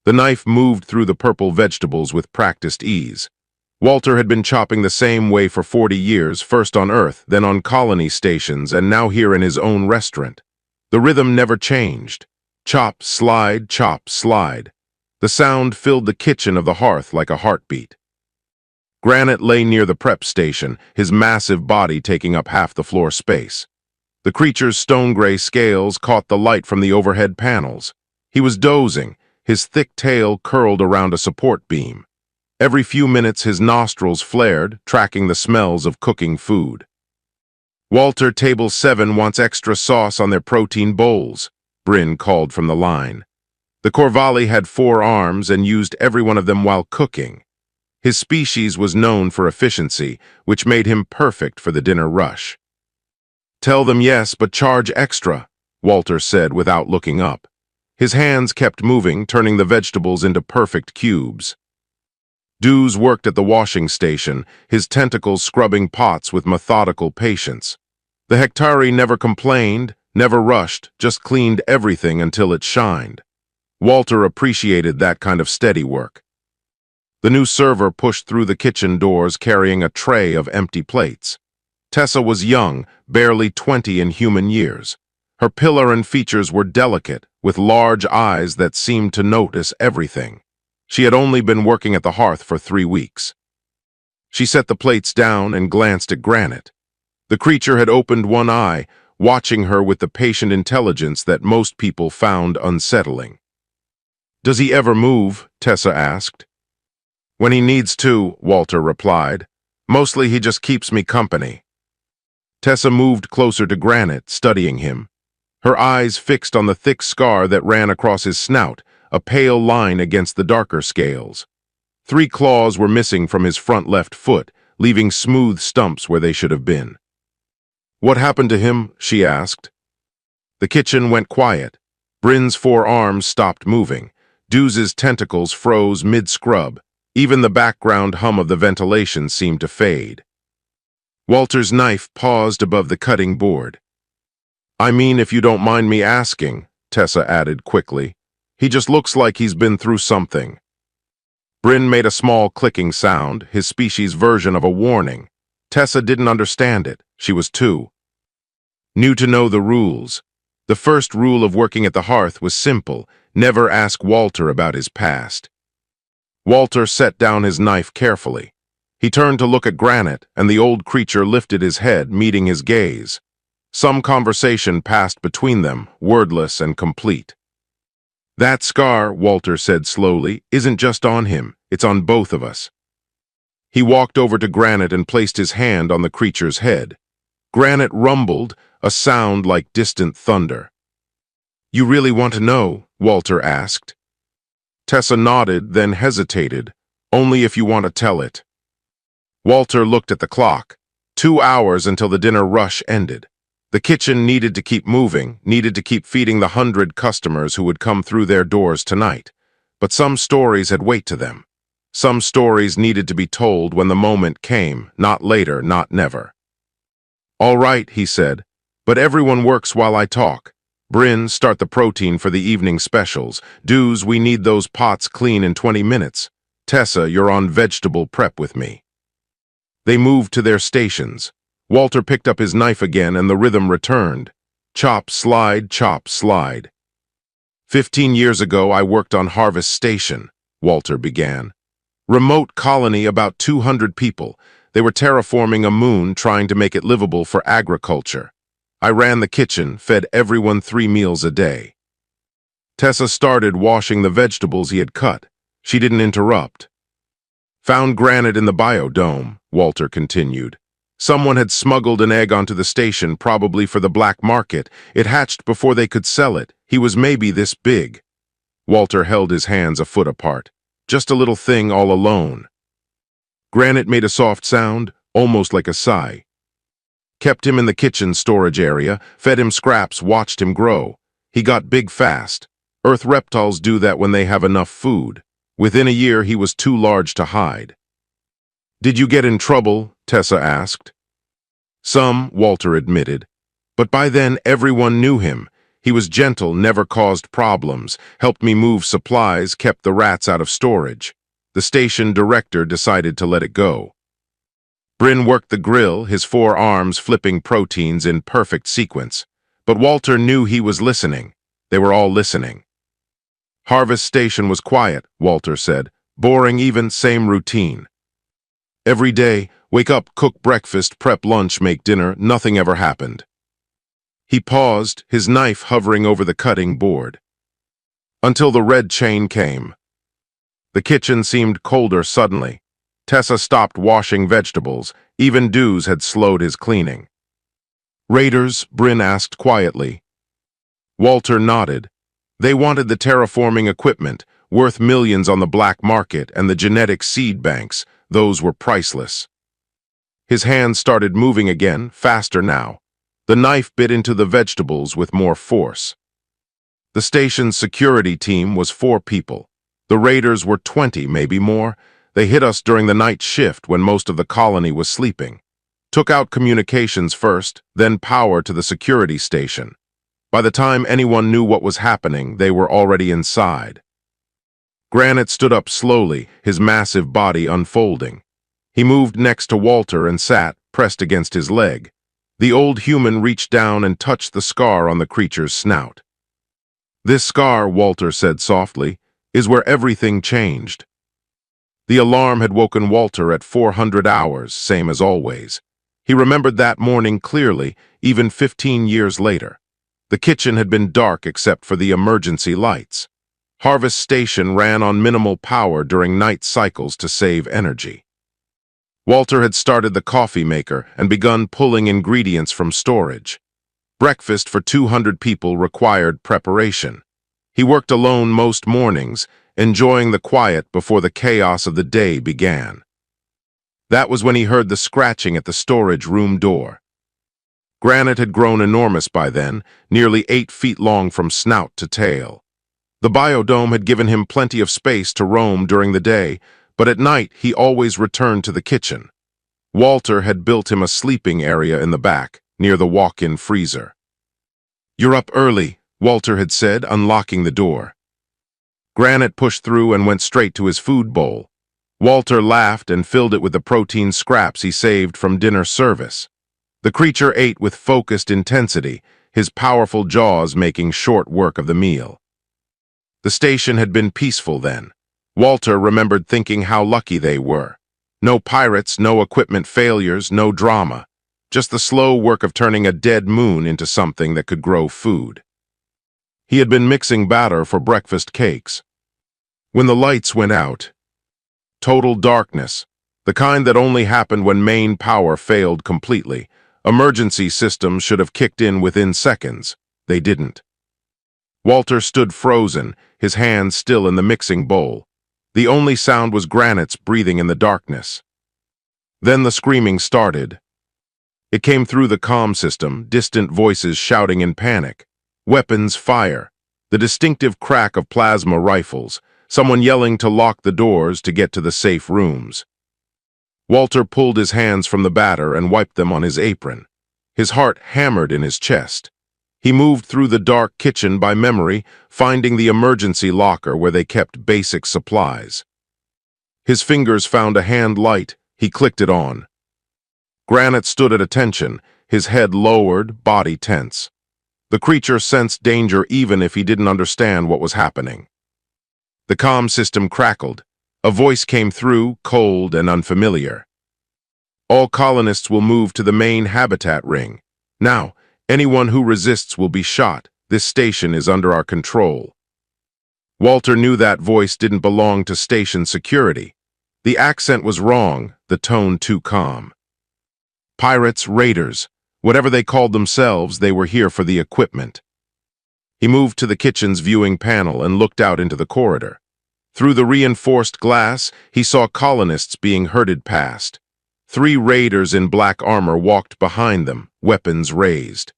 The knife moved through the purple vegetables with practiced ease. Walter had been chopping the same way for 40 years, first on Earth, then on colony stations, and now here in his own restaurant. The rhythm never changed. Chop, slide, chop, slide. The sound filled the kitchen of the hearth like a heartbeat. Granite lay near the prep station, his massive body taking up half the floor space. The creature's stone-gray scales caught the light from the overhead panels. He was dozing, his thick tail curled around a support beam. Every few minutes his nostrils flared, tracking the smells of cooking food. "Walter, Table 7 wants extra sauce on their protein bowls," Bryn called from the line. The Corvalli had 4 arms and used every one of them while cooking. His species was known for efficiency, which made him perfect for the dinner rush. "Tell them yes, but charge extra," Walter said without looking up. His hands kept moving, turning the vegetables into perfect cubes. Dews worked at the washing station, his tentacles scrubbing pots with methodical patience. The Hectari never complained, never rushed, just cleaned everything until it shined. Walter appreciated that kind of steady work. The new server pushed through the kitchen doors carrying a tray of empty plates. Tessa was young, barely 20 in human years. Her pillar and features were delicate, with large eyes that seemed to notice everything. She had only been working at the hearth for 3 weeks. She set the plates down and glanced at Granite. The creature had opened one eye, watching her with the patient intelligence that most people found unsettling. "Does he ever move?" Tessa asked. "When he needs to," Walter replied. "Mostly he just keeps me company." Tessa moved closer to Granite, studying him. Her eyes fixed on the thick scar that ran across his snout, a pale line against the darker scales. 3 claws were missing from his front left foot, leaving smooth stumps where they should have been. "What happened to him?" she asked. The kitchen went quiet. Bryn's 4 arms stopped moving. Dews's tentacles froze mid-scrub. Even the background hum of the ventilation seemed to fade. Walter's knife paused above the cutting board. "I mean, if you don't mind me asking," Tessa added quickly. "He just looks like he's been through something." Bryn made a small clicking sound, his species' version of a warning. Tessa didn't understand it. She was 2. New to know the rules. The first rule of working at the hearth was simple: never ask Walter about his past. Walter set down his knife carefully. He turned to look at Granite, and the old creature lifted his head, meeting his gaze. Some conversation passed between them, wordless and complete. "That scar," Walter said slowly, "isn't just on him, it's on both of us." He walked over to Granite and placed his hand on the creature's head. Granite rumbled, a sound like distant thunder. "You really want to know?" Walter asked. Tessa nodded, then hesitated. "Only if you want to tell it." Walter looked at the clock. 2 hours until the dinner rush ended. The kitchen needed to keep moving, needed to keep feeding the 100 customers who would come through their doors tonight. But some stories had weight to them. Some stories needed to be told when the moment came, not later, not never. "All right," he said, "but everyone works while I talk. Bryn, start the protein for the evening specials. Dews, we need those pots clean in 20 minutes. Tessa, you're on vegetable prep with me." They moved to their stations. Walter picked up his knife again and the rhythm returned. Chop, slide, chop, slide. 15 years ago, I worked on Harvest Station, Walter began. Remote colony, about 200 people. They were terraforming a moon, trying to make it livable for agriculture. I ran the kitchen, fed everyone 3 meals a day. Tessa started washing the vegetables he had cut. She didn't interrupt. "Found Granite in the biodome," Walter continued. "Someone had smuggled an egg onto the station, probably for the black market. It hatched before they could sell it. He was maybe this big." Walter held his hands a foot apart. "Just a little thing all alone." Granite made a soft sound, almost like a sigh. Kept him in the kitchen storage area, fed him scraps, watched him grow. He got big fast. Earth reptiles do that when they have enough food. Within a year, he was too large to hide. "Did you get in trouble?" Tessa asked. "Some," Walter admitted. "But by then, everyone knew him. He was gentle, never caused problems, helped me move supplies, kept the rats out of storage. The station director decided to let it go. Bryn worked the grill, his 4 arms flipping proteins in perfect sequence. But Walter knew he was listening. They were all listening. Harvest Station was quiet, Walter said. Boring even, same routine. Every day, wake up, cook breakfast, prep lunch, make dinner, nothing ever happened. He paused, his knife hovering over the cutting board. Until the red chain came. The kitchen seemed colder suddenly. Tessa stopped washing vegetables. Even Dews had slowed his cleaning. Raiders? Bryn asked quietly. Walter nodded. They wanted the terraforming equipment, worth millions on the black market, and the genetic seed banks. Those were priceless. His hands started moving again, faster now. The knife bit into the vegetables with more force. The station's security team was 4 people. The raiders were 20, maybe more. They hit us during the night shift when most of the colony was sleeping. Took out communications first, then power to the security station. By the time anyone knew what was happening, they were already inside. Granite stood up slowly, his massive body unfolding. He moved next to Walter and sat, pressed against his leg. The old human reached down and touched the scar on the creature's snout. This scar, Walter said softly, is where everything changed. The alarm had woken Walter at 400 hours, same as always. He remembered that morning clearly, even 15 years later. The kitchen had been dark except for the emergency lights. Harvest Station ran on minimal power during night cycles to save energy. Walter had started the coffee maker and begun pulling ingredients from storage. Breakfast for 200 people required preparation. He worked alone most mornings, enjoying the quiet before the chaos of the day began. That was when he heard the scratching at the storage room door. Granite had grown enormous by then, nearly 8 feet long from snout to tail. The biodome had given him plenty of space to roam during the day, but at night he always returned to the kitchen. Walter had built him a sleeping area in the back, near the walk-in freezer. "You're up early," Walter had said, unlocking the door. Granite pushed through and went straight to his food bowl. Walter laughed and filled it with the protein scraps he saved from dinner service. The creature ate with focused intensity, his powerful jaws making short work of the meal. The station had been peaceful then. Walter remembered thinking how lucky they were. No pirates, no equipment failures, no drama. Just the slow work of turning a dead moon into something that could grow food. He had been mixing batter for breakfast cakes. When the lights went out, total darkness, the kind that only happened when main power failed completely. Emergency systems should have kicked in within seconds. They didn't. Walter stood frozen, his hands still in the mixing bowl. The only sound was Granite's breathing in the darkness. Then the screaming started. It came through the comm system, distant voices shouting in panic. Weapons fire. The distinctive crack of plasma rifles. Someone yelling to lock the doors to get to the safe rooms. Walter pulled his hands from the batter and wiped them on his apron. His heart hammered in his chest. He moved through the dark kitchen by memory, finding the emergency locker where they kept basic supplies. His fingers found a hand light. He clicked it on. Granite stood at attention, his head lowered, body tense. The creature sensed danger even if he didn't understand what was happening. The comm system crackled. A voice came through, cold and unfamiliar. "All colonists will move to the main habitat ring. Now, anyone who resists will be shot. This station is under our control." Walter knew that voice didn't belong to station security. The accent was wrong, the tone too calm. Pirates, raiders, whatever they called themselves, they were here for the equipment. He moved to the kitchen's viewing panel and looked out into the corridor. Through the reinforced glass, he saw colonists being herded past. 3 raiders in black armor walked behind them, weapons raised.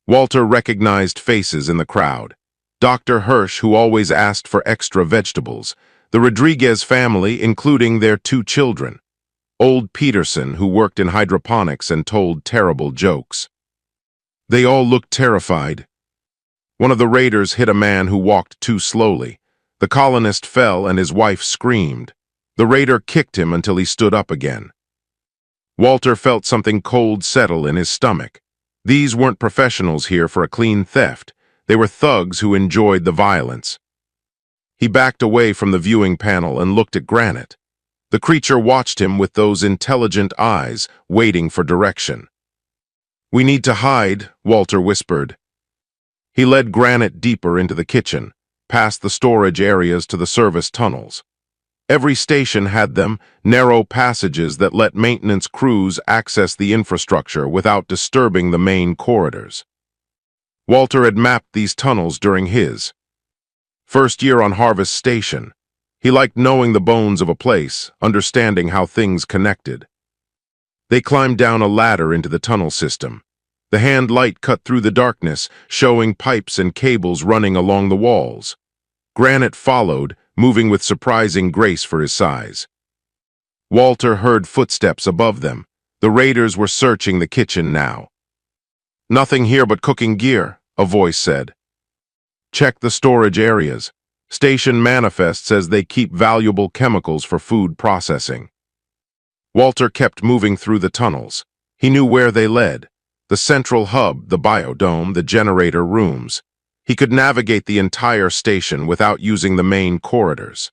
Walter recognized faces in the crowd. Dr. Hirsch, who always asked for extra vegetables. The Rodriguez family, including their 2 children. Old Peterson, who worked in hydroponics and told terrible jokes. They all looked terrified. One of the raiders hit a man who walked too slowly. The colonist fell and his wife screamed. The raider kicked him until he stood up again. Walter felt something cold settle in his stomach. These weren't professionals here for a clean theft. They were thugs who enjoyed the violence. He backed away from the viewing panel and looked at Granite. The creature watched him with those intelligent eyes, waiting for direction. "We need to hide," Walter whispered. He led Granite deeper into the kitchen, past the storage areas to the service tunnels. Every station had them, narrow passages that let maintenance crews access the infrastructure without disturbing the main corridors. Walter had mapped these tunnels during his first year on Harvest Station. He liked knowing the bones of a place, understanding how things connected. They climbed down a ladder into the tunnel system. The hand light cut through the darkness, showing pipes and cables running along the walls. Granite followed, moving with surprising grace for his size. Walter heard footsteps above them. The raiders were searching the kitchen now. "Nothing here but cooking gear," a voice said. "Check the storage areas. Station manifest says they keep valuable chemicals for food processing." Walter kept moving through the tunnels. He knew where they led. The central hub, the biodome, the generator rooms. He could navigate the entire station without using the main corridors.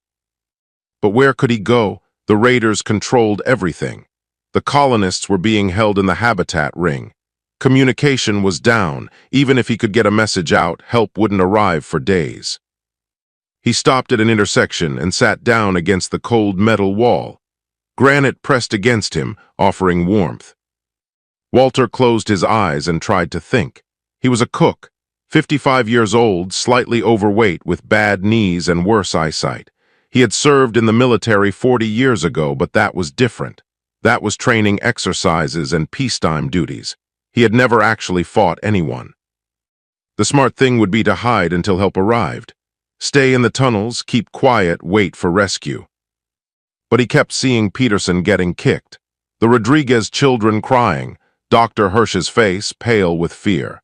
But where could he go? The raiders controlled everything. The colonists were being held in the habitat ring. Communication was down. Even if he could get a message out, help wouldn't arrive for days. He stopped at an intersection and sat down against the cold metal wall. Granite pressed against him, offering warmth. Walter closed his eyes and tried to think. He was a cook, 55 years old, slightly overweight, with bad knees and worse eyesight. He had served in the military 40 years ago, but that was different. That was training exercises and peacetime duties. He had never actually fought anyone. The smart thing would be to hide until help arrived. Stay in the tunnels, keep quiet, wait for rescue. But he kept seeing Peterson getting kicked. The Rodriguez children crying. Dr. Hirsch's face pale with fear.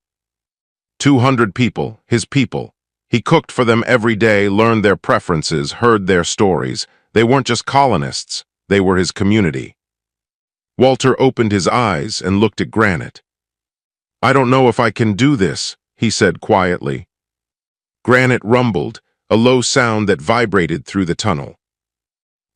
200 people, his people. He cooked for them every day, learned their preferences, heard their stories. They weren't just colonists, they were his community. Walter opened his eyes and looked at Granite. "I don't know if I can do this," he said quietly. Granite rumbled, a low sound that vibrated through the tunnel.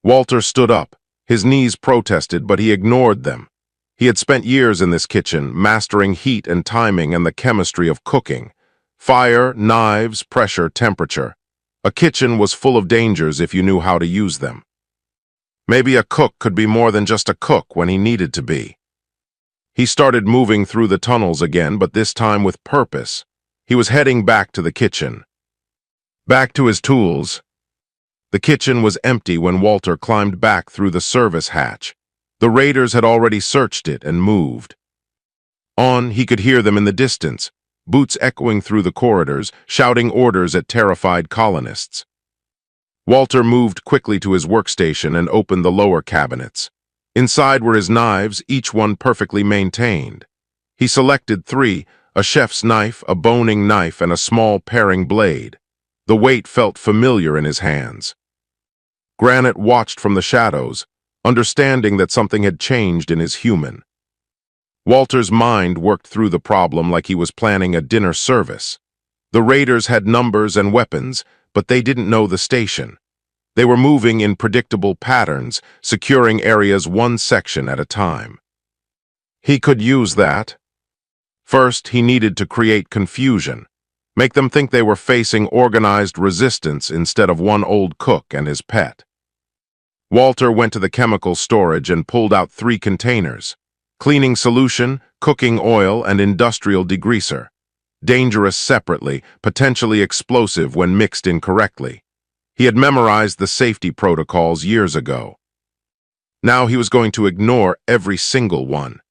Walter stood up. His knees protested, but he ignored them. He had spent years in this kitchen, mastering heat and timing and the chemistry of cooking. Fire, knives, pressure, temperature. A kitchen was full of dangers if you knew how to use them. Maybe a cook could be more than just a cook when he needed to be. He started moving through the tunnels again, but this time with purpose. He was heading back to the kitchen. Back to his tools. The kitchen was empty when Walter climbed back through the service hatch. The raiders had already searched it and moved. On, he could hear them in the distance, boots echoing through the corridors, shouting orders at terrified colonists. Walter moved quickly to his workstation and opened the lower cabinets. Inside were his knives, each one perfectly maintained. He selected 3, a chef's knife, a boning knife, and a small paring blade. The weight felt familiar in his hands. Granite watched from the shadows, understanding that something had changed in his human. Walter's mind worked through the problem like he was planning a dinner service. The raiders had numbers and weapons, but they didn't know the station. They were moving in predictable patterns, securing areas one section at a time. He could use that. First, he needed to create confusion, make them think they were facing organized resistance instead of one old cook and his pet. Walter went to the chemical storage and pulled out 3 containers. Cleaning solution, cooking oil, and industrial degreaser. Dangerous separately, potentially explosive when mixed incorrectly. He had memorized the safety protocols years ago. Now he was going to ignore every single one.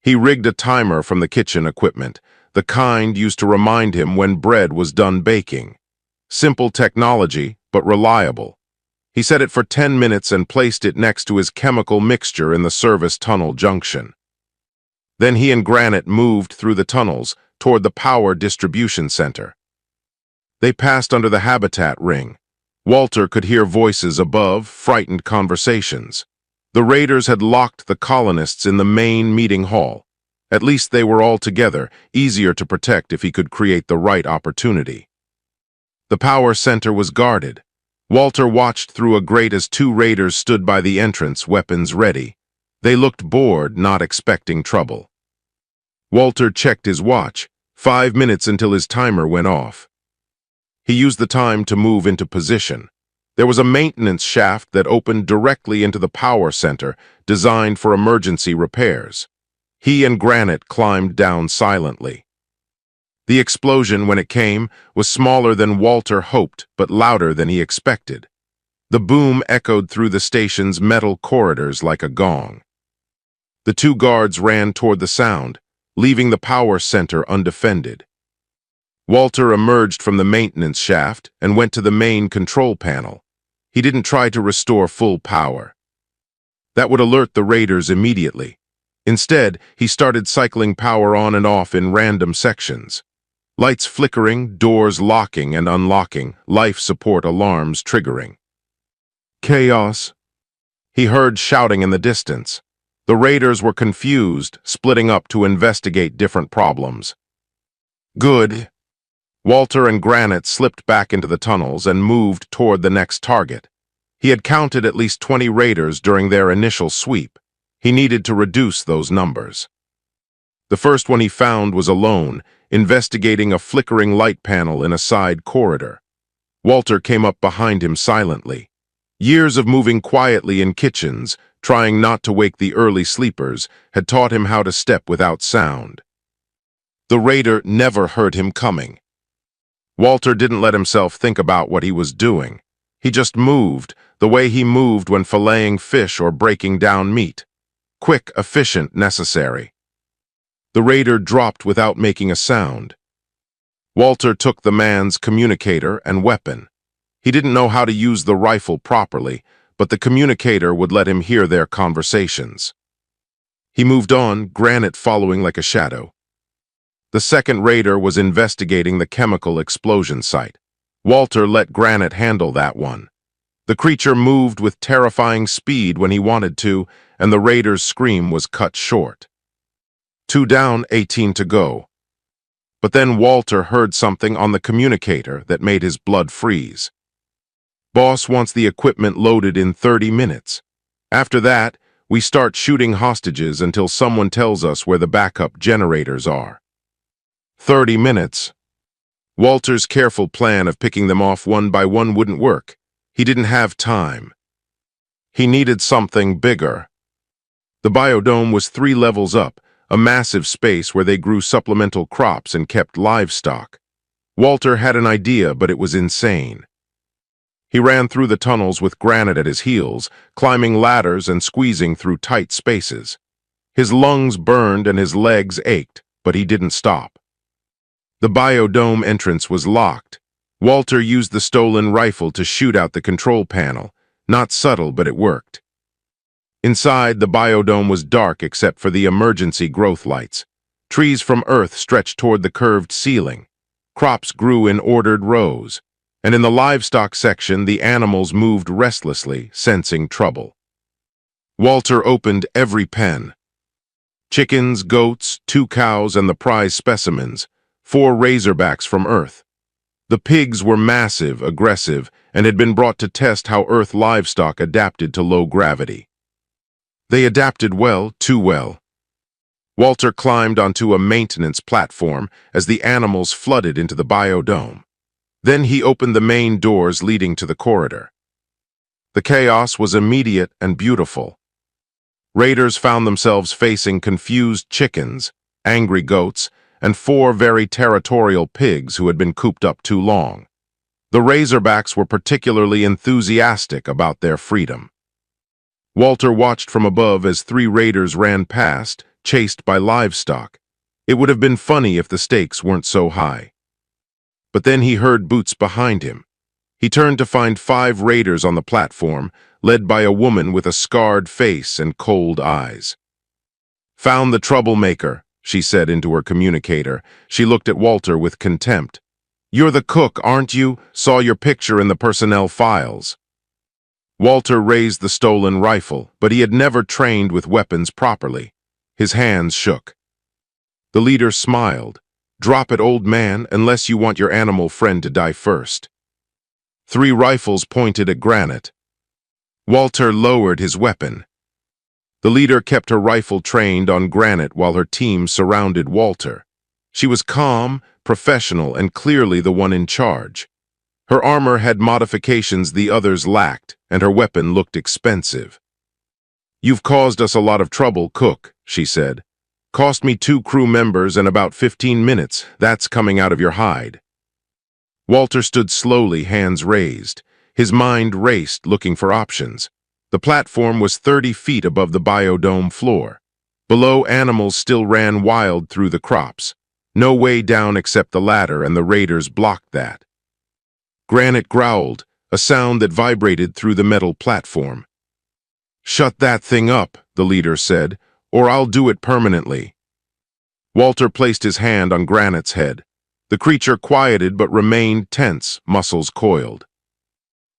He rigged a timer from the kitchen equipment, the kind used to remind him when bread was done baking. Simple technology, but reliable. He set it for 10 minutes and placed it next to his chemical mixture in the service tunnel junction. Then he and Granite moved through the tunnels, toward the power distribution center. They passed under the habitat ring. Walter could hear voices above, frightened conversations. The raiders had locked the colonists in the main meeting hall. At least they were all together, easier to protect if he could create the right opportunity. The power center was guarded. Walter watched through a grate as two raiders stood by the entrance, weapons ready. They looked bored, not expecting trouble. Walter checked his watch, 5 minutes until his timer went off. He used the time to move into position. There was a maintenance shaft that opened directly into the power center, designed for emergency repairs. He and Granite climbed down silently. The explosion, when it came, was smaller than Walter hoped, but louder than he expected. The boom echoed through the station's metal corridors like a gong. The two guards ran toward the sound, leaving the power center undefended. Walter emerged from the maintenance shaft and went to the main control panel. He didn't try to restore full power. That would alert the raiders immediately. Instead, he started cycling power on and off in random sections. Lights flickering, doors locking and unlocking, life support alarms triggering. Chaos. He heard shouting in the distance. The raiders were confused, splitting up to investigate different problems. Good. Walter and Granite slipped back into the tunnels and moved toward the next target. He had counted at least 20 raiders during their initial sweep. He needed to reduce those numbers. The first one he found was alone, investigating a flickering light panel in a side corridor. Walter came up behind him silently. Years of moving quietly in kitchens, trying not to wake the early sleepers, had taught him how to step without sound. The raider never heard him coming. Walter didn't let himself think about what he was doing. He just moved, the way he moved when filleting fish or breaking down meat. Quick, efficient, necessary. The raider dropped without making a sound. Walter took the man's communicator and weapon. He didn't know how to use the rifle properly, but the communicator would let him hear their conversations. He moved on, Granite following like a shadow. The second raider was investigating the chemical explosion site. Walter let Granite handle that one. The creature moved with terrifying speed when he wanted to, and the raider's scream was cut short. 2 down, 18 to go. But then Walter heard something on the communicator that made his blood freeze. Boss wants the equipment loaded in 30 minutes. After that, we start shooting hostages until someone tells us where the backup generators are. 30 minutes. Walter's careful plan of picking them off one by one wouldn't work. He didn't have time. He needed something bigger. The biodome was 3 levels up, a massive space where they grew supplemental crops and kept livestock. Walter had an idea, but it was insane. He ran through the tunnels with Granite at his heels, climbing ladders and squeezing through tight spaces. His lungs burned and his legs ached, but he didn't stop. The biodome entrance was locked. Walter used the stolen rifle to shoot out the control panel. Not subtle, but it worked. Inside, the biodome was dark except for the emergency growth lights. Trees from Earth stretched toward the curved ceiling. Crops grew in ordered rows. And in the livestock section, the animals moved restlessly, sensing trouble. Walter opened every pen. Chickens, goats, 2 cows, and the prize specimens, 4 razorbacks from Earth. The pigs were massive, aggressive, and had been brought to test how Earth livestock adapted to low gravity. They adapted well, too well. Walter climbed onto a maintenance platform as the animals flooded into the biodome. Then he opened the main doors leading to the corridor. The chaos was immediate and beautiful. Raiders found themselves facing confused chickens, angry goats, and 4 very territorial pigs who had been cooped up too long. The razorbacks were particularly enthusiastic about their freedom. Walter watched from above as 3 raiders ran past, chased by livestock. It would have been funny if the stakes weren't so high. But then he heard boots behind him. He turned to find 5 raiders on the platform, led by a woman with a scarred face and cold eyes. "Found the troublemaker," she said into her communicator. She looked at Walter with contempt. "You're the cook, aren't you? Saw your picture in the personnel files." Walter raised the stolen rifle, but he had never trained with weapons properly. His hands shook. The leader smiled. "Drop it, old man, unless you want your animal friend to die first." 3 rifles pointed at Granite. Walter lowered his weapon. The leader kept her rifle trained on Granite while her team surrounded Walter. She was calm, professional, and clearly the one in charge. Her armor had modifications the others lacked, and her weapon looked expensive. "You've caused us a lot of trouble, Cook," she said. "Cost me 2 crew members and about 15 minutes. That's coming out of your hide." Walter stood slowly, hands raised. His mind raced, looking for options. The platform was 30 feet above the biodome floor. Below, animals still ran wild through the crops. No way down except the ladder, and the raiders blocked that. Granite growled, a sound that vibrated through the metal platform. "Shut that thing up," the leader said, "or I'll do it permanently." Walter placed his hand on Granite's head. The creature quieted but remained tense, muscles coiled.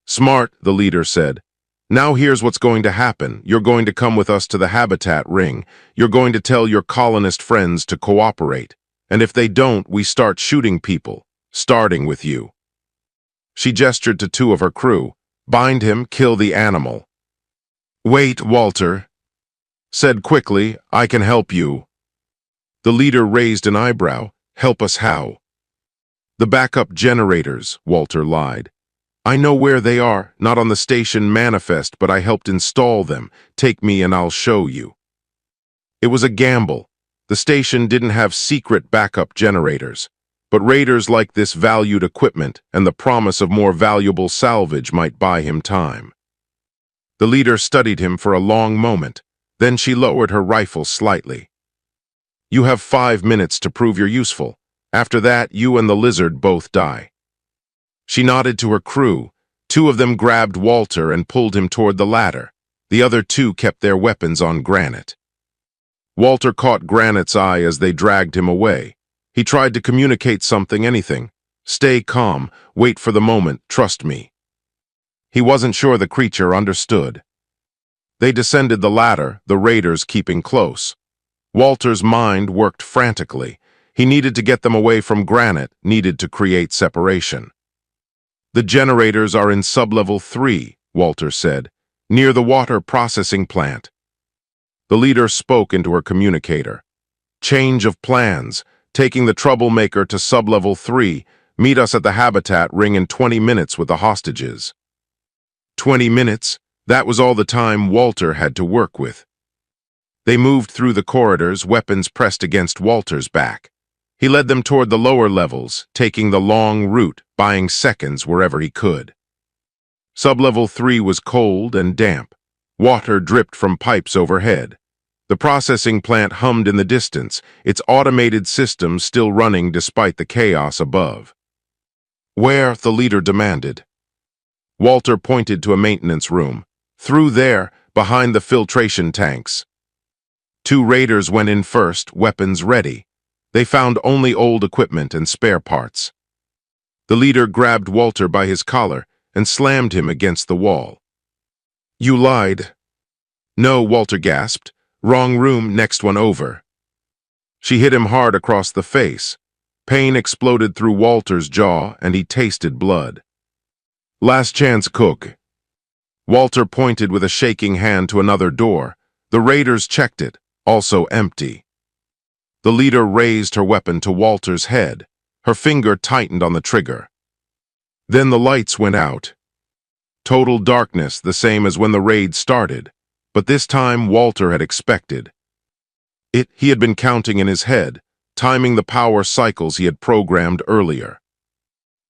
"Smart," the leader said. "Now here's what's going to happen. You're going to come with us to the habitat ring. You're going to tell your colonist friends to cooperate. And if they don't, we start shooting people, starting with you." She gestured to 2 of her crew. "Bind him, kill the animal." "Wait," Walter said quickly. "I can help you." The leader raised an eyebrow. "Help us how?" "The backup generators," Walter lied. "I know where they are, not on the station manifest, but I helped install them. Take me and I'll show you." It was a gamble. The station didn't have secret backup generators, but raiders like this valued equipment, and the promise of more valuable salvage might buy him time. The leader studied him for a long moment. Then she lowered her rifle slightly. "You have 5 minutes to prove you're useful. After that, you and the lizard both die." She nodded to her crew. 2 of them grabbed Walter and pulled him toward the ladder. The other 2 kept their weapons on Granite. Walter caught Granite's eye as they dragged him away. He tried to communicate something, anything. "Stay calm, wait for the moment, trust me." He wasn't sure the creature understood. They descended the ladder, the raiders keeping close. Walter's mind worked frantically. He needed to get them away from Granite, needed to create separation. "The generators are in sublevel 3, Walter said, "near the water processing plant." The leader spoke into her communicator. "Change of plans. Taking the troublemaker to sublevel 3. Meet us at the habitat ring in 20 minutes with the hostages." 20 minutes? That was all the time Walter had to work with. They moved through the corridors, weapons pressed against Walter's back. He led them toward the lower levels, taking the long route, buying seconds wherever he could. Sublevel 3 was cold and damp. Water dripped from pipes overhead. The processing plant hummed in the distance, its automated systems still running despite the chaos above. "Where?" the leader demanded. Walter pointed to a maintenance room. "Through there, behind the filtration tanks." 2 raiders went in first, weapons ready. They found only old equipment and spare parts. The leader grabbed Walter by his collar and slammed him against the wall. "You lied." "No," Walter gasped. "Wrong room, next one over." She hit him hard across the face. Pain exploded through Walter's jaw, and he tasted blood. "Last chance, Cook." Walter pointed with a shaking hand to another door. The raiders checked it, also empty. The leader raised her weapon to Walter's head. Her finger tightened on the trigger. Then the lights went out. Total darkness, the same as when the raid started. But this time Walter had expected. He had been counting in his head, timing the power cycles he had programmed earlier.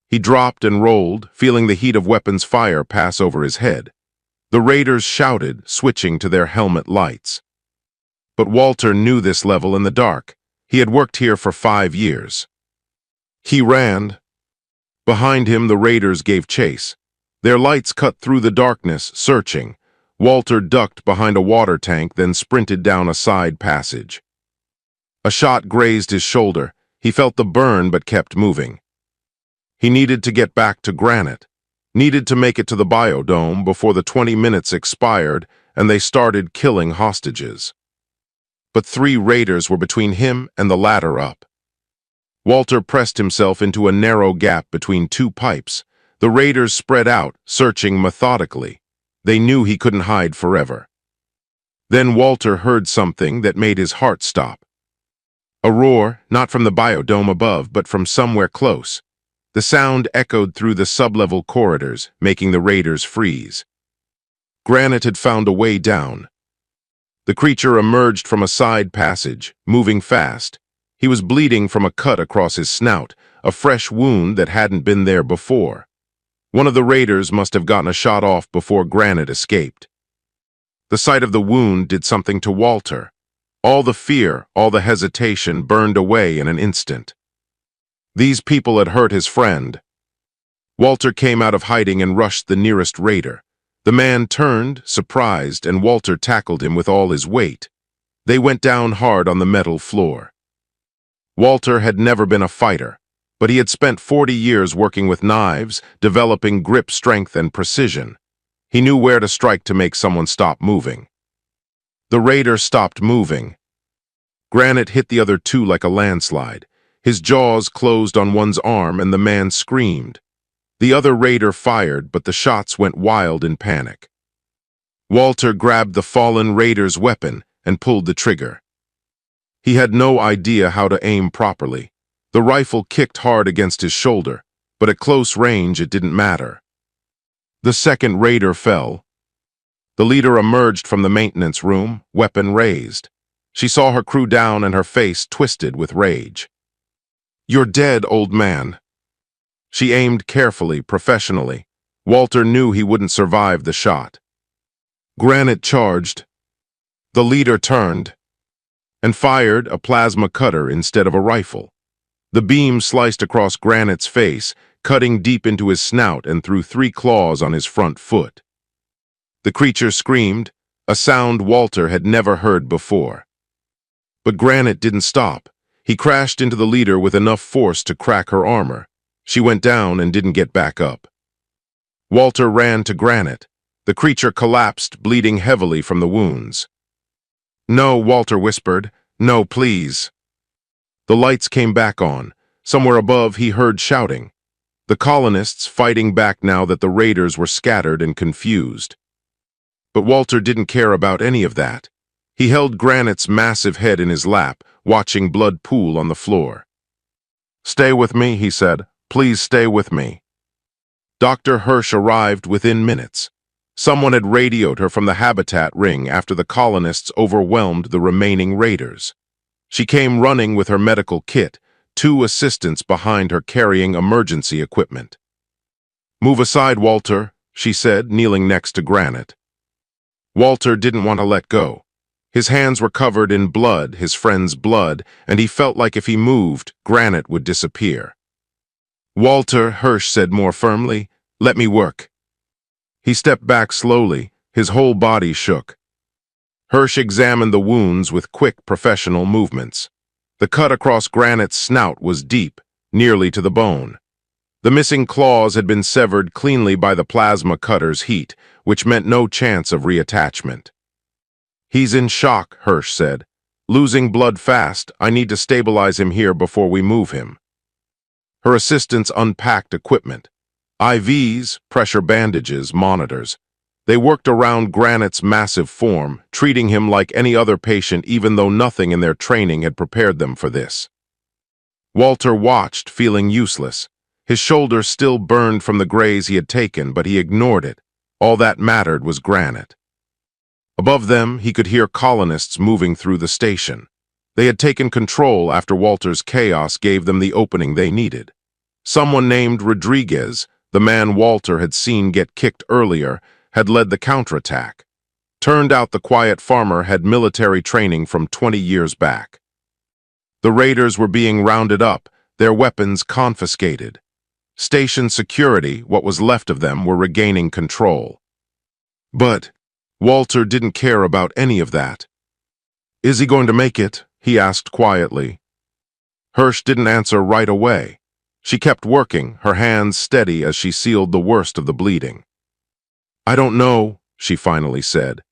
He dropped and rolled, feeling the heat of weapons fire pass over his head. The raiders shouted, switching to their helmet lights. But Walter knew this level in the dark. He had worked here for 5 years. He ran. Behind him, the raiders gave chase. Their lights cut through the darkness, searching. Walter ducked behind a water tank, then sprinted down a side passage. A shot grazed his shoulder. He felt the burn but kept moving. He needed to get back to Granite, needed to make it to the biodome before the 20 minutes expired and they started killing hostages. But 3 raiders were between him and the ladder up. Walter pressed himself into a narrow gap between 2 pipes. The raiders spread out, searching methodically. They knew he couldn't hide forever. Then Walter heard something that made his heart stop. A roar, not from the biodome above, but from somewhere close. The sound echoed through the sublevel corridors, making the raiders freeze. Granite had found a way down. The creature emerged from a side passage, moving fast. He was bleeding from a cut across his snout, a fresh wound that hadn't been there before. One of the raiders must have gotten a shot off before Granite escaped. The sight of the wound did something to Walter. All the fear, all the hesitation burned away in an instant. These people had hurt his friend. Walter came out of hiding and rushed the nearest raider. The man turned, surprised, and Walter tackled him with all his weight. They went down hard on the metal floor. Walter had never been a fighter, but he had spent 40 years working with knives, developing grip strength and precision. He knew where to strike to make someone stop moving. The raider stopped moving. Granite hit the other 2 like a landslide. His jaws closed on one's arm and the man screamed. The other raider fired, but the shots went wild in panic. Walter grabbed the fallen raider's weapon and pulled the trigger. He had no idea how to aim properly. The rifle kicked hard against his shoulder, but at close range it didn't matter. The second raider fell. The leader emerged from the maintenance room, weapon raised. She saw her crew down and her face twisted with rage. "You're dead, old man." She aimed carefully, professionally. Walter knew he wouldn't survive the shot. Granite charged. The leader turned and fired a plasma cutter instead of a rifle. The beam sliced across Granite's face, cutting deep into his snout and through 3 claws on his front foot. The creature screamed, a sound Walter had never heard before. But Granite didn't stop. He crashed into the leader with enough force to crack her armor. She went down and didn't get back up. Walter ran to Granite. The creature collapsed, bleeding heavily from the wounds. "No," Walter whispered. "No, please." The lights came back on. Somewhere above he heard shouting. The colonists fighting back now that the raiders were scattered and confused. But Walter didn't care about any of that. He held Granite's massive head in his lap, watching blood pool on the floor. "Stay with me," he said. "Please stay with me." Dr. Hirsch arrived within minutes. Someone had radioed her from the habitat ring after the colonists overwhelmed the remaining raiders. She came running with her medical kit, 2 assistants behind her carrying emergency equipment. "Move aside, Walter," she said, kneeling next to Granite. Walter didn't want to let go. His hands were covered in blood, his friend's blood, and he felt like if he moved, Granite would disappear. "Walter," Hirsch said more firmly, "let me work." He stepped back slowly, his whole body shook. Hirsch examined the wounds with quick, professional movements. The cut across Granite's snout was deep, nearly to the bone. The missing claws had been severed cleanly by the plasma cutter's heat, which meant no chance of reattachment. "He's in shock," Hirsch said. "Losing blood fast. I need to stabilize him here before we move him." Her assistants unpacked equipment. IVs, pressure bandages, monitors. They worked around Granite's massive form, treating him like any other patient even though nothing in their training had prepared them for this. Walter watched, feeling useless. His shoulder still burned from the graze he had taken, but he ignored it. All that mattered was Granite. Above them, he could hear colonists moving through the station. They had taken control after Walter's chaos gave them the opening they needed. Someone named Rodriguez, the man Walter had seen get kicked earlier, had led the counterattack. Turned out the quiet farmer had military training from 20 years back. The raiders were being rounded up, their weapons confiscated. Station security, what was left of them, were regaining control. But Walter didn't care about any of that. "Is he going to make it?" he asked quietly. Hirsch didn't answer right away. She kept working, her hands steady as she sealed the worst of the bleeding. I don't know, she finally said.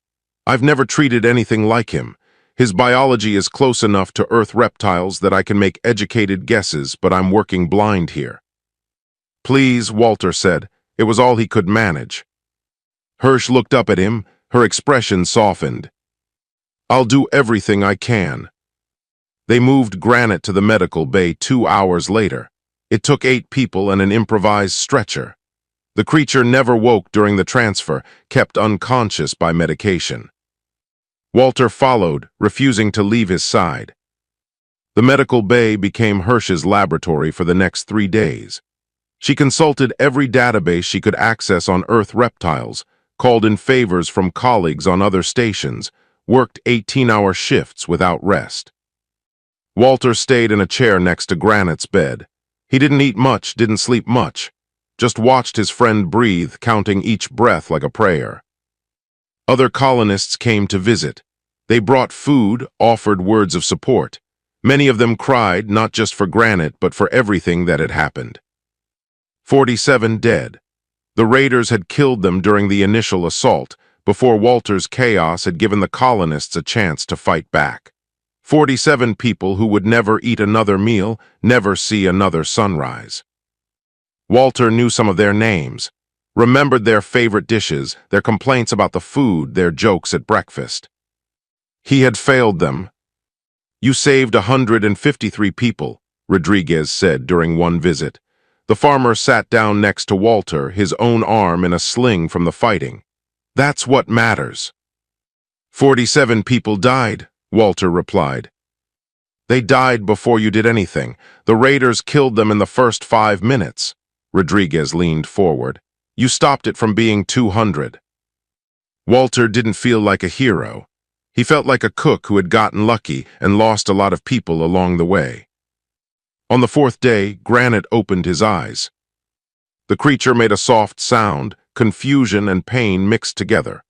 I've never treated anything like him. His biology is close enough to Earth reptiles that I can make educated guesses, but I'm working blind here. Please, Walter said. It was all he could manage. Hirsch looked up at him, her expression softened. I'll do everything I can. They moved Granite to the medical bay 2 hours later. It took 8 people and an improvised stretcher. The creature never woke during the transfer, kept unconscious by medication. Walter followed, refusing to leave his side. The medical bay became Hirsch's laboratory for the next 3 days. She consulted every database she could access on Earth reptiles, called in favors from colleagues on other stations, worked 18-hour shifts without rest. Walter stayed in a chair next to Granite's bed. He didn't eat much, didn't sleep much, just watched his friend breathe, counting each breath like a prayer. Other colonists came to visit. They brought food, offered words of support. Many of them cried, not just for Granite, but for everything that had happened. 47 dead. The raiders had killed them during the initial assault, before Walter's chaos had given the colonists a chance to fight back. 47 people who would never eat another meal, never see another sunrise. Walter knew some of their names, remembered their favorite dishes, their complaints about the food, their jokes at breakfast. He had failed them. You saved 153 people, Rodriguez said during one visit. The farmer sat down next to Walter, his own arm in a sling from the fighting. That's what matters. 47 people died, Walter replied. They died before you did anything. The raiders killed them in the first 5 minutes. Rodriguez leaned forward. You stopped it from being 200. Walter didn't feel like a hero. He felt like a cook who had gotten lucky and lost a lot of people along the way. On the 4th day, Granite opened his eyes. The creature made a soft sound, confusion and pain mixed together.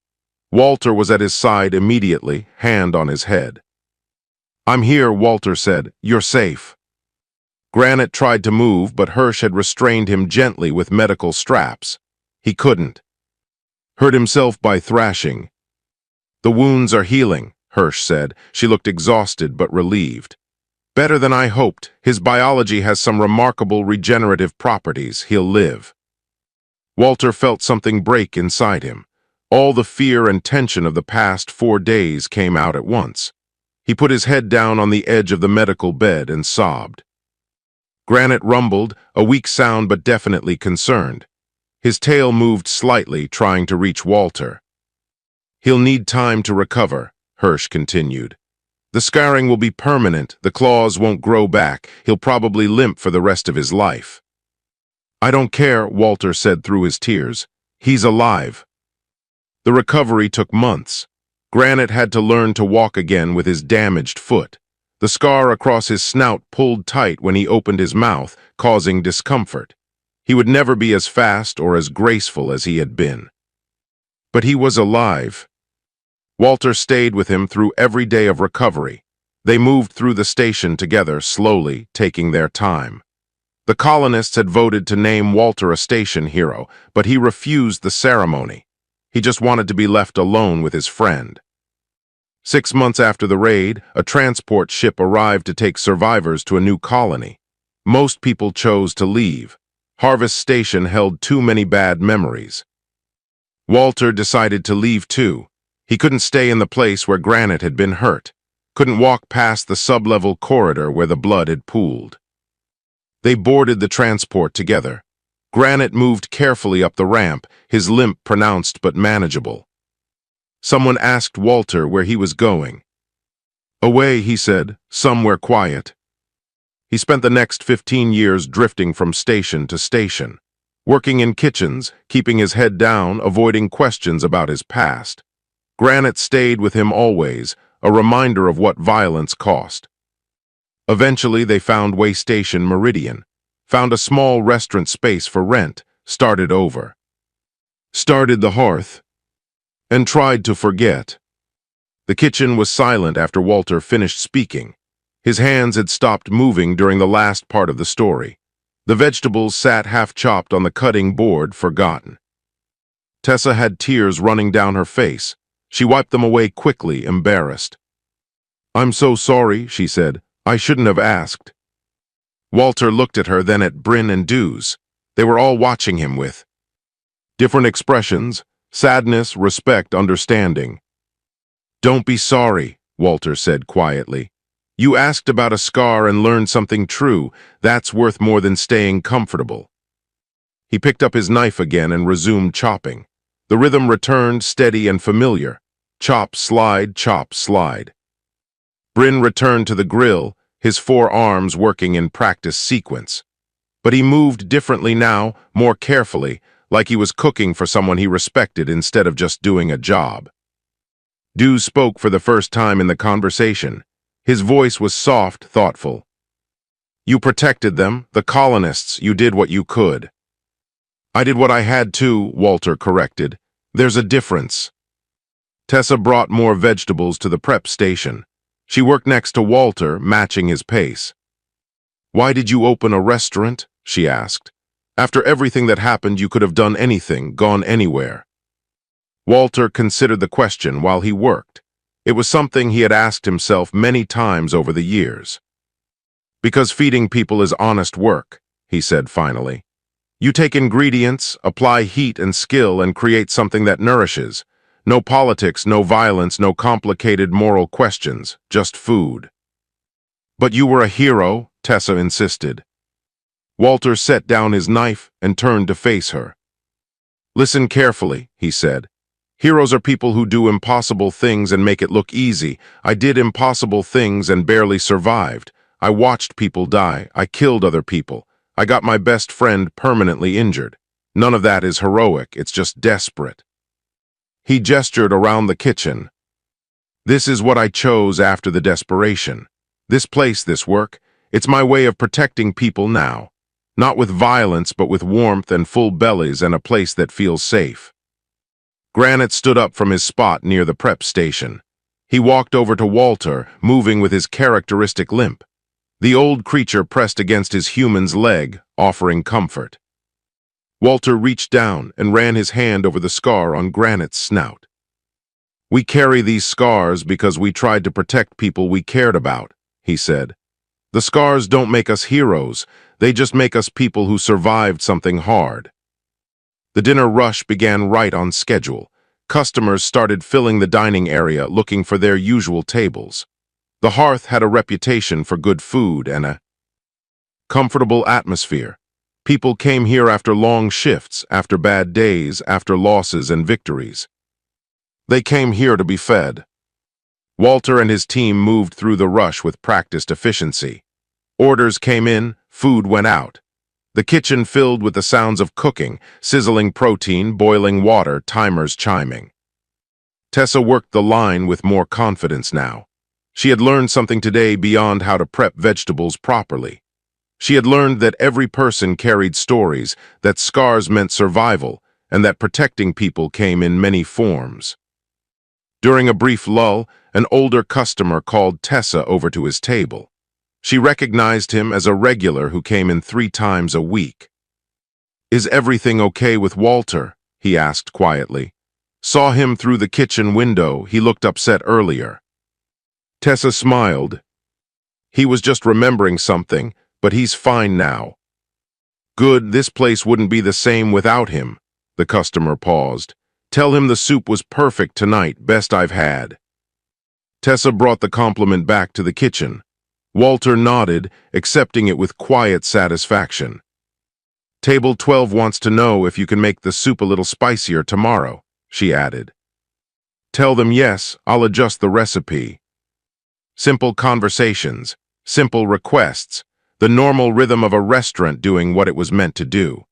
Walter was at his side immediately, hand on his head. I'm here, Walter said. You're safe. Granite tried to move, but Hirsch had restrained him gently with medical straps. He couldn't. Hurt himself by thrashing. The wounds are healing, Hirsch said. She looked exhausted but relieved. Better than I hoped. His biology has some remarkable regenerative properties. He'll live. Walter felt something break inside him. All the fear and tension of the past 4 days came out at once. He put his head down on the edge of the medical bed and sobbed. Granite rumbled, a weak sound but definitely concerned. His tail moved slightly, trying to reach Walter. He'll need time to recover, Hirsch continued. The scarring will be permanent, the claws won't grow back, he'll probably limp for the rest of his life. I don't care, Walter said through his tears. He's alive. The recovery took months. Granite had to learn to walk again with his damaged foot. The scar across his snout pulled tight when he opened his mouth, causing discomfort. He would never be as fast or as graceful as he had been. But he was alive. Walter stayed with him through every day of recovery. They moved through the station together, slowly, taking their time. The colonists had voted to name Walter a station hero, but he refused the ceremony. He just wanted to be left alone with his friend. 6 months after the raid, a transport ship arrived to take survivors to a new colony. Most people chose to leave. Harvest Station held too many bad memories. Walter decided to leave too. He couldn't stay in the place where Granite had been hurt, couldn't walk past the sub-level corridor where the blood had pooled. They boarded the transport together. Granite moved carefully up the ramp, his limp pronounced but manageable. Someone asked Walter where he was going. Away, he said, somewhere quiet. He spent the next 15 years drifting from station to station, working in kitchens, keeping his head down, avoiding questions about his past. Granite stayed with him always, a reminder of what violence cost. Eventually, they found Way Station Meridian, found a small restaurant space for rent, started over. Started the hearth, and tried to forget. The kitchen was silent after Walter finished speaking. His hands had stopped moving during the last part of the story. The vegetables sat half-chopped on the cutting board, forgotten. Tessa had tears running down her face. She wiped them away quickly, embarrassed. "I'm so sorry," she said. "I shouldn't have asked." Walter looked at her, then at Bryn and Dews. They were all watching him with different expressions: sadness, respect, understanding. "Don't be sorry," Walter said quietly. "You asked about a scar and learned something true. That's worth more than staying comfortable." He picked up his knife again and resumed chopping. The rhythm returned, steady and familiar. Chop, slide, chop, slide. Bryn returned to the grill, his four arms working in practice sequence. But he moved differently now, more carefully, like he was cooking for someone he respected instead of just doing a job. Dew spoke for the first time in the conversation. His voice was soft, thoughtful. "You protected them, the colonists. You did what you could." "I did what I had to," Walter corrected. "There's a difference." Tessa brought more vegetables to the prep station. She worked next to Walter, matching his pace. "Why did you open a restaurant?" she asked. "After everything that happened, you could have done anything, gone anywhere." Walter considered the question while he worked. It was something he had asked himself many times over the years. "Because feeding people is honest work," he said finally. "You take ingredients, apply heat and skill, and create something that nourishes. No politics, no violence, no complicated moral questions, just food." "But you were a hero," Tessa insisted. Walter set down his knife and turned to face her. "Listen carefully," he said. "Heroes are people who do impossible things and make it look easy. I did impossible things and barely survived. I watched people die. I killed other people. I got my best friend permanently injured. None of that is heroic, it's just desperate." He gestured around the kitchen. "This is what I chose after the desperation. This place, this work, it's my way of protecting people now. Not with violence, but with warmth and full bellies and a place that feels safe." Granite stood up from his spot near the prep station. He walked over to Walter, moving with his characteristic limp. The old creature pressed against his human's leg, offering comfort. Walter reached down and ran his hand over the scar on Granite's snout. "We carry these scars because we tried to protect people we cared about," he said. "The scars don't make us heroes, they just make us people who survived something hard." The dinner rush began right on schedule. Customers started filling the dining area looking for their usual tables. The hearth had a reputation for good food and a comfortable atmosphere. People came here after long shifts, after bad days, after losses and victories. They came here to be fed. Walter and his team moved through the rush with practiced efficiency. Orders came in, food went out. The kitchen filled with the sounds of cooking, sizzling protein, boiling water, timers chiming. Tessa worked the line with more confidence now. She had learned something today beyond how to prep vegetables properly. She had learned that every person carried stories, that scars meant survival, and that protecting people came in many forms. During a brief lull, an older customer called Tessa over to his table. She recognized him as a regular who came in 3 times a week. "Is everything okay with Walter?" he asked quietly. "Saw him through the kitchen window. He looked upset earlier." Tessa smiled. "He was just remembering something, but he's fine now." "Good, this place wouldn't be the same without him." The customer paused. "Tell him the soup was perfect tonight, best I've had." Tessa brought the compliment back to the kitchen. Walter nodded, accepting it with quiet satisfaction. "Table 12 wants to know if you can make the soup a little spicier tomorrow," she added. "Tell them yes, I'll adjust the recipe." Simple conversations, simple requests, the normal rhythm of a restaurant doing what it was meant to do.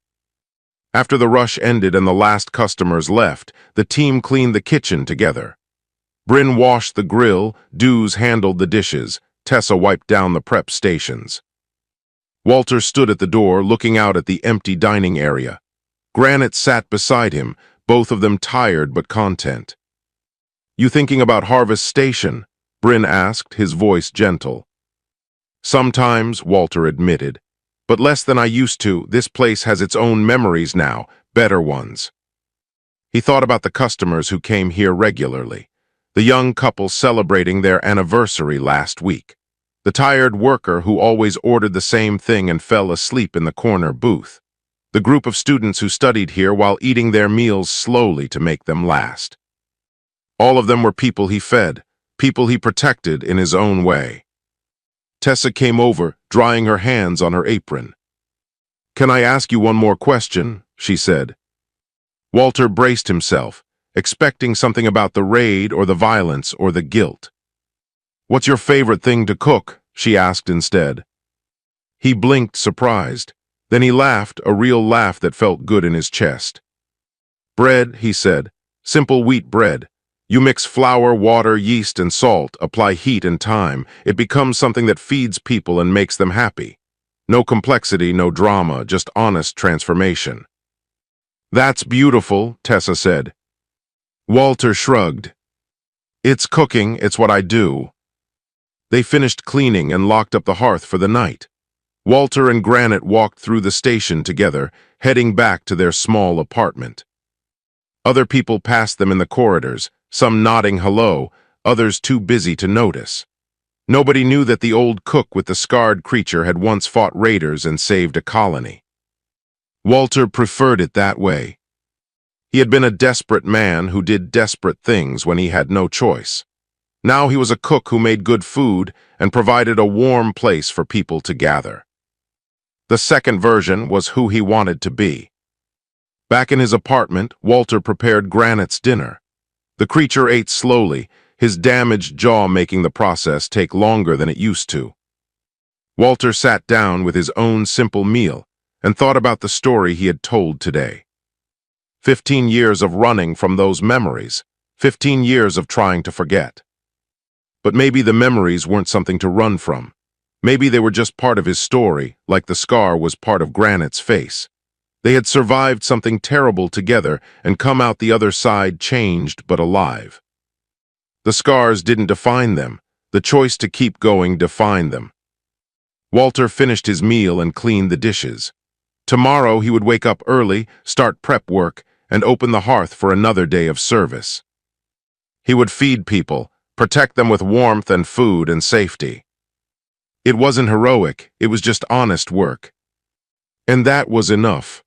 After the rush ended and the last customers left, the team cleaned the kitchen together. Bryn washed the grill, Dews handled the dishes, Tessa wiped down the prep stations. Walter stood at the door, looking out at the empty dining area. Granite sat beside him, both of them tired but content. "You thinking about Harvest Station?" Bryn asked, his voice gentle. Sometimes, Walter admitted. But less than I used to. This place has its own memories now, better ones. He thought about the customers who came here regularly. The young couple celebrating their anniversary last week. The tired worker who always ordered the same thing and fell asleep in the corner booth. The group of students who studied here while eating their meals slowly to make them last. All of them were people he fed, people he protected in his own way. Tessa came over, drying her hands on her apron. "Can I ask you one more question?" she said. Walter braced himself, expecting something about the raid or the violence or the guilt. "What's your favorite thing to cook?" she asked instead. He blinked, surprised. Then he laughed, a real laugh that felt good in his chest. "Bread," he said. "Simple wheat bread. You mix flour, water, yeast, and salt, apply heat and time. It becomes something that feeds people and makes them happy. No complexity, no drama, just honest transformation." "That's beautiful," Tessa said. Walter shrugged. "It's cooking, it's what I do." They finished cleaning and locked up the hearth for the night. Walter and Granite walked through the station together, heading back to their small apartment. Other people passed them in the corridors, some nodding hello, others too busy to notice. Nobody knew that the old cook with the scarred creature had once fought raiders and saved a colony. Walter preferred it that way. He had been a desperate man who did desperate things when he had no choice. Now he was a cook who made good food and provided a warm place for people to gather. The second version was who he wanted to be. Back in his apartment, Walter prepared Granite's dinner. The creature ate slowly, his damaged jaw making the process take longer than it used to. Walter sat down with his own simple meal and thought about the story he had told today. 15 years of running from those memories, 15 years of trying to forget. But maybe the memories weren't something to run from. Maybe they were just part of his story, like the scar was part of Granite's face. They had survived something terrible together and come out the other side changed but alive. The scars didn't define them. The choice to keep going defined them. Walter finished his meal and cleaned the dishes. Tomorrow he would wake up early, start prep work, and open the hearth for another day of service. He would feed people, protect them with warmth and food and safety. It wasn't heroic, it was just honest work. And that was enough.